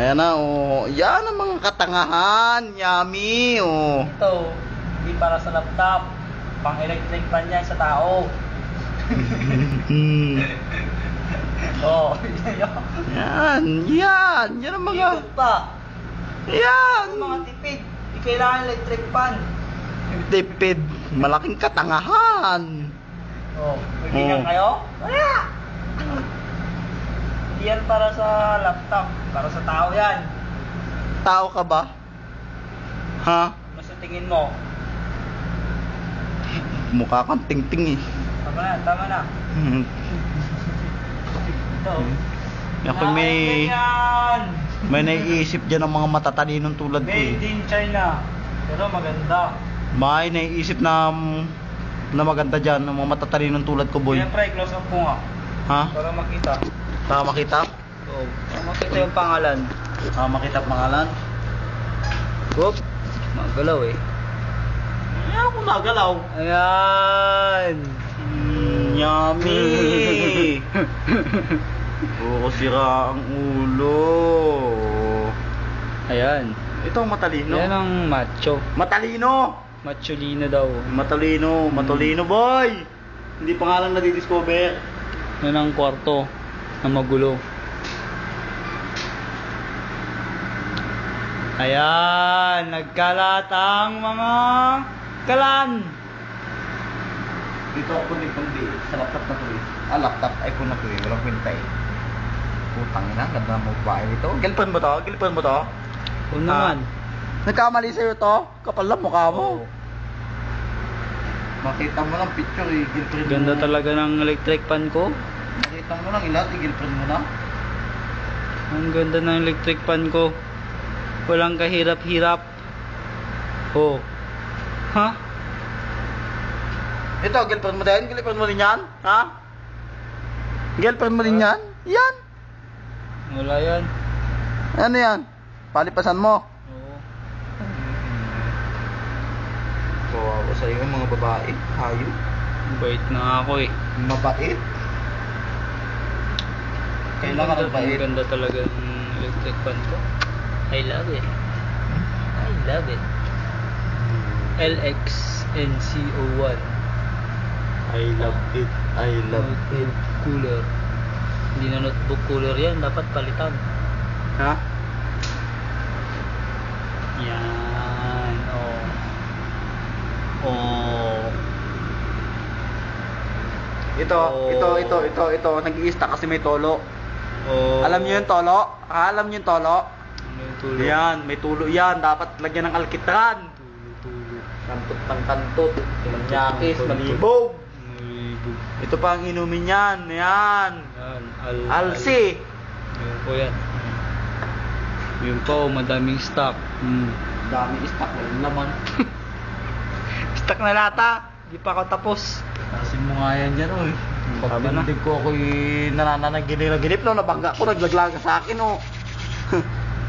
Ayan na, oh. Yan ang mga katangahan. Yummy, oh. Ito, hindi para sa laptop. Pang electric fan yan sa tao. Oh, Yan, yan. Yan ang mga... ikot pa. Yan. Yung mga tipid. Hindi kailangan electric fan. Tipid. Malaking katangahan. Oh, may ganyan kayo? Wala! Hindi yan para sa laptop. Para sa tao yan. Tao ka ba? Ha? Ano sa tingin mo? Mukha kang ting-ting, eh. Tama na, tama na. Ito. Ako may... Yan! May naiisip dyan ng mga matatalinong tulad ko, Made eh. in China. Pero maganda. May naiisip na maganda dyan ng mga matatalinong tulad ko, boy. Siyempre, close up ko nga. Ha? Para makita. Para makita? Oo. Para makita yung pangalan. Para makita pangalan? Whoop. Magalaw eh. Ayan ako nagalaw. Ayan. Yummy! Oo, sira ang ulo. Ayan. Ito ang matalino. Yan ang macho. Matalino! Macholino daw. Matalino. Matolino, boy! Hindi pa nga lang nadidiscover. Yan ang kwarto na magulo. Ayan. Nagkalat ang mga kalan. Dito ako nagpandi sa laptop na to, eh. Laptop, iPhone na to, eh. Walang kwenta, eh. Putang ina, ganda mo ba ito? Girlfriend mo to? Girlfriend mo to? Oo naman. Nagkamali sa'yo to? Kapal lang mukha mo. Oo. Makita mo lang picture, eh. Girlfriend mo. Ganda talaga ng electric fan ko. Makita mo lang ilat, eh. Girlfriend mo na. Ang ganda ng electric fan ko. Walang kahirap-hirap. Oh. Ha? Ito, girlfriend mo din? Girlfriend mo rin yan? Ha? Girlfriend mo rin yan? Yan! Wala yan. Ano yan? Palipasan mo? Oo. Kawawa sa iyo mga babae. Hayop. Bait na ako eh. Mabait. Kailangan Ang ang bait. ganda talaga ng electric fan ko. I love it. I love it. LX NCO1. I love it. I love it. Notebook cooler. Hindi na notebook cooler yan. Dapat palitan. Ha? Yan. Oh. Oh. Ito. Nag-iista kasi may tolo. Oh. Alam niyo yung tolo? Ha? Alam niyo yung tolo? Ano yung tulo? Yan, may tulo yan. Dapat lagyan ng alkitran. Tulo. Kantot ng kantot. Manyakis, Kantot. malibog. Malibog. Ito pa ang inumin yan. Yan. Yan. Alsi. Yun po yan. Yun po, madaming stock. Dami stock. Walang laman. Stock na lata. Di pa ako tapos. Tasin mo nga yan dyan, oy. Tama Pag na. pinundig ko ako'y nananaginip no, nabangga ko, naglaglaga sa akin, oh.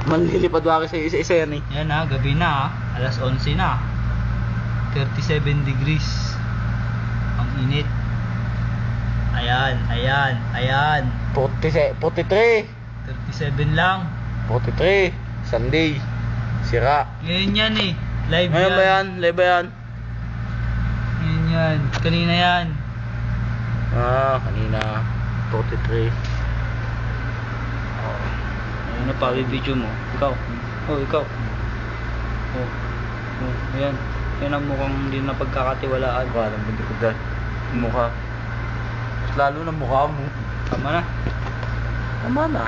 Manlilipad ako sa isa-isa yan, eh. Yan ha, gabi na ha. Alas 11 na. 37 degrees. Ang init. Ayan. 43. 37 lang. 43. Sunday. Sira. Ngayon yan eh. Live Ngayon ba yan? Live ba yan? Ngayon yan. Kanina yan. Kanina. 43. Ano pa, video mo? Ikaw. Oh, ikaw. Oh. Ayan. Yan ang mukhang hindi na pagkakatiwalaan. Alam mo, hindi ko dahil. Mukha. Mas lalo na mukha mo. Tama na. Tama na.